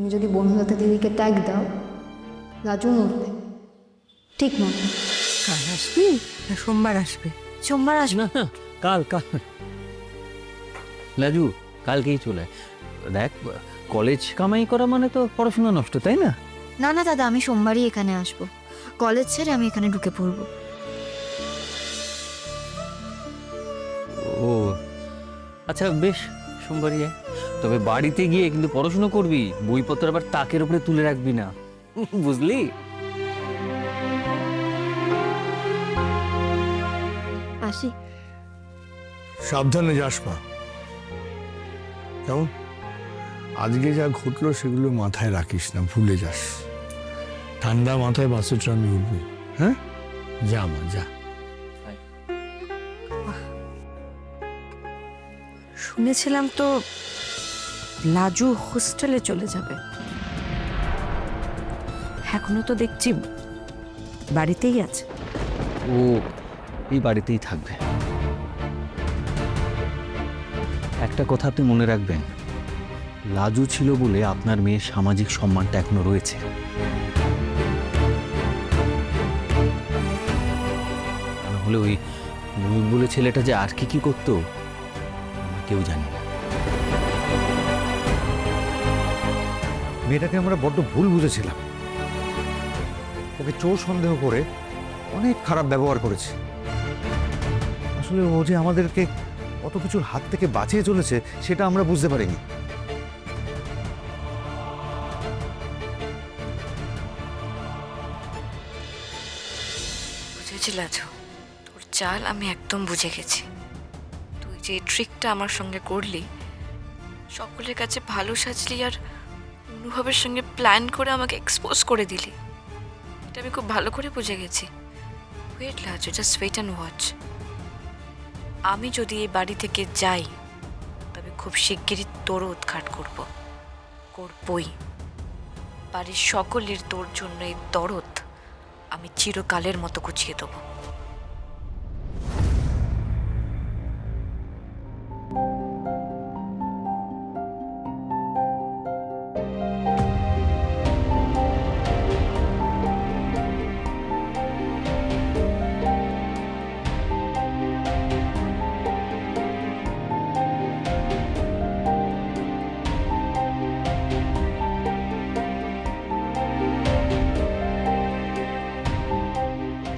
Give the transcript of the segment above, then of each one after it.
তুমি যদি বন্ধুলতা দিদিকে ট্যাগ দাও, রাজু মরবে, ঠিক মতো। কাল আসবি না সোমবার আসবে? সোমবার আসবে। না না, কাল কাল লাজু, কালকেই চলে আয়। দেখ, কলেজ কামাই করা মানে তো পড়াশোনা নষ্ট, তাই না? না না দাদা, আমি সোমবারই এখানে আসবো। কলেজ ছেড়ে আমি এখানে ঢুকে পড়বো। ও আচ্ছা, বেশ, সোমবারই আয়। তবে বাড়িতে গিয়ে কিন্তু পড়াশোনা করবি, বইপত্র আবার তাকের উপরে তুলে রাখবি না, বুঝলি? আসি। সাবধানে যাস মা। কেমন? আজকে যা ঘটলো সেগুলো মাথায় রাখিস না, ভুলে যাস। ঠান্ডা মাথায় বাসে ট্রামে উঠবি, হ্যাঁ? যা মা, যা। শুনেছিলাম তো লাজু হোস্টেলে চলে যাবে। এখনো তো দেখছি বাড়িতেই আছে। ও এই বাড়িতেই থাকবে। একটা কথা আপনি মনে রাখবেন, লাজু ছিল বলে আপনার মেয়ের সামাজিক সম্মানটা এখনো রয়েছে। হলে ওই ময়ূর বলে ছেলেটা যে আর কি করতো আমরা কেউ জানি না। মেয়েটাকে আমরা বড্ড ভুল বুঝেছিলাম। ওকে চোর সন্দেহ করে অনেক খারাপ ব্যবহার করেছে। আসলে ও যে আমাদেরকে কত কিছুর হাত থেকে বাঁচিয়ে চলেছে সেটা আমরা বুঝতে পারিনি। বুঝেছি লাজু, তোর চাল আমি একদম বুঝে গেছি। তুই যে ট্রিকটা আমার সঙ্গে করলি, সকলের কাছে ভালো সাজলি আর অনুভবের সঙ্গে প্ল্যান করে আমাকে এক্সপোজ করে দিলি, এটা আমি খুব ভালো করে বুঝে গেছি। Wait Laju, just wait and watch. আমি যদি এই বাড়ি থেকে যাই, তবে খুব শিগগিরই তোরও উৎখাত করবই। বাড়ির সকলের তোর জন্য এই দরদ আমি চিরকালের মতো গুছিয়ে দেবো।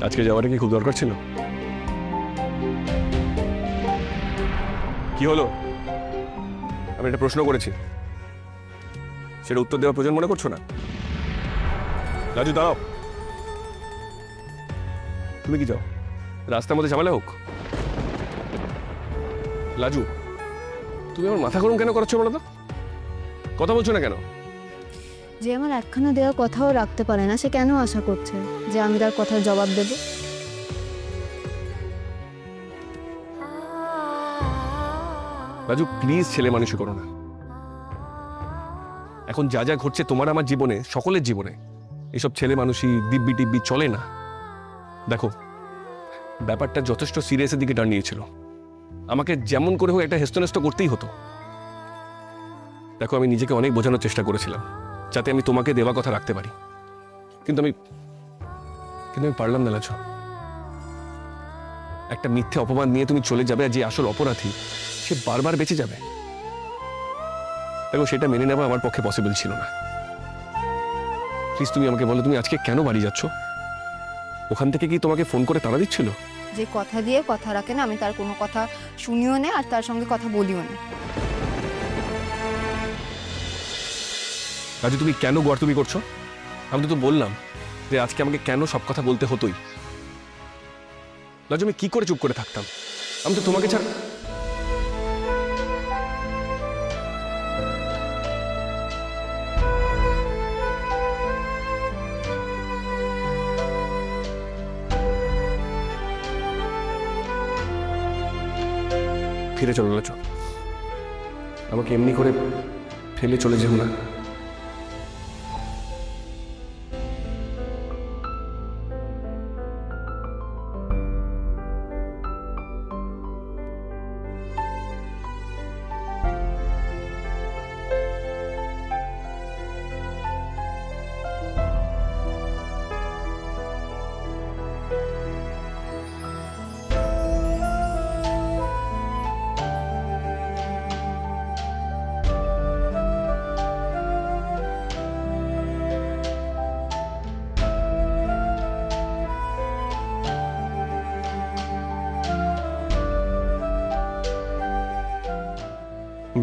আজকে যাওয়াটা কি খুব দরকার ছিল? কি হলো? আমি একটা প্রশ্ন করেছি, সেটা উত্তর দেওয়ার প্রয়োজন মনে করছো না? রাজু দাঁড়াও। তুমি কি চাও রাস্তার মধ্যে ঝামেলা হোক? লাজু, তুমি আমার মাথা গরম কেন করাচ্ছ বলো তো? কথা বলছো না কেন? যে আমার একখানা দেওয়া কথাও রাখতে পারে না, সে কেন আশা করছে যে আমি তার কথার জবাব দেব? রাজু প্লিজ, ছেলে মানুষই করো না। এখন যা যা ঘটছে তোমার আমার জীবনে, সকলের জীবনে, এসব ছেলে মানুষই দিব্যি টিব্বি চলে না। দেখো, ব্যাপারটা যথেষ্ট সিরিয়াসের দিকে টার্ন নিয়েছিল। আমাকে যেমন করে হোক একটা হেস্তনেস্ত করতেই হতো। দেখো, আমি নিজেকে অনেক বোঝানোর চেষ্টা করেছিলাম যাতে আমি তোমাকে দেওয়া কথা রাখতে পারি, কিন্তু আমি পারলাম না লাজু। একটা মিথ্যে অপমান নিয়ে তুমি চলে যাবে, আর যে আসল অপরাধী সে বারবার বেঁচে যাবে। দেখো, সেটা মেনে নেওয়া আমার পক্ষে পসিবল ছিল না। প্লিজ তুমি আমাকে বলো, তুমি আজকে কেন বাড়ি যাচ্ছ? ওখান থেকে কি তোমাকে ফোন করে তাড়া দিচ্ছিল? যে কথা দিয়ে কথা রাখে না, আমি তার কোনো কথা শুনিও না আর তার সঙ্গে কথা বলিও না। রাজু, তুমি কেন গোয়ার তুমি করছো? আমি তো বললাম যে আজকে আমাকে কেন সব কথা বলতে হতোই। রাজু, আমি কি করে চুপ করে থাকতাম? আমি তো তোমাকে ছাড়া। ফিরে চলো লাজু, আমাকে এমনি করে ফেলে চলে যেও না।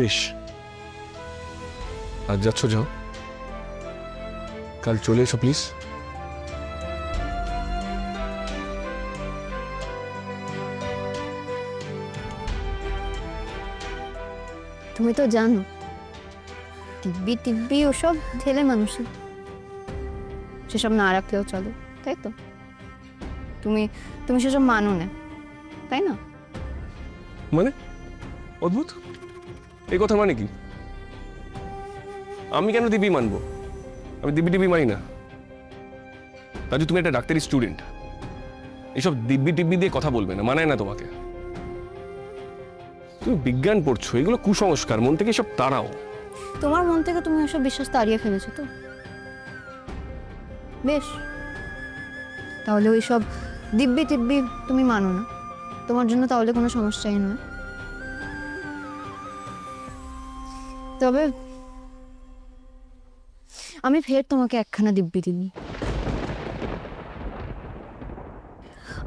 বেশ, আজ যাচ্ছ যাও, কাল চলে এসো প্লিজ। তুমি তো জানো টিব্বি টিব্বি ওসব ছেলে মানুষই, সেসব না রাখলেও চলো, তাই তো? তুমি তুমি সেসব মানো না, তাই না? মানে অদ্ভুত, এই কথা মানে কি? আমি কেন দিব্যি মানবো? আমি দিব্যি টিব্বি মানি না। রাজু, তুমি একটা ডাক্তারি স্টুডেন্ট, এইসব দিব্যি টিব্বি দিয়ে কথা বলবে না, মানায় না তোমাকে। তুমি বিজ্ঞান পড়ছো, এগুলো কুসংস্কার, মন থেকে সব তাড়াও। তোমার মন থেকে তুমি ওসব বিশ্বাস তাড়িয়ে ফেলেছো তো? বেশ, তাহলে ওই সব দিব্যি টিব্বি তুমি মানো না, তোমার জন্য তাহলে কোনো সমস্যাই নয়। তবে আমি ফের তোমাকে একখানা দিব্যি দিই,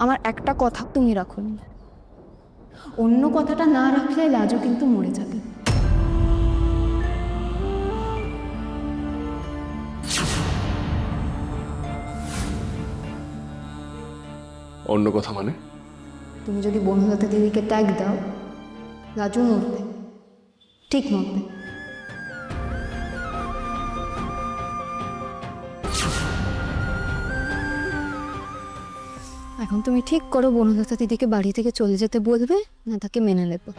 আমার একটা কথা তুমি রাখো, অন্য কথাটা না রাখলে লাজও কিন্তু মরে যাবে। অন্য কথা মানে? তুমি যদি বন্ধুলতা দিদিকে ট্যাগ দাও, রাজু মরবে, ঠিক মরবে। এখন তুমি ঠিক করো বনলতা দিদিকে বাড়ি থেকে চলে যেতে বলবে না তাকে মেনে নেবো।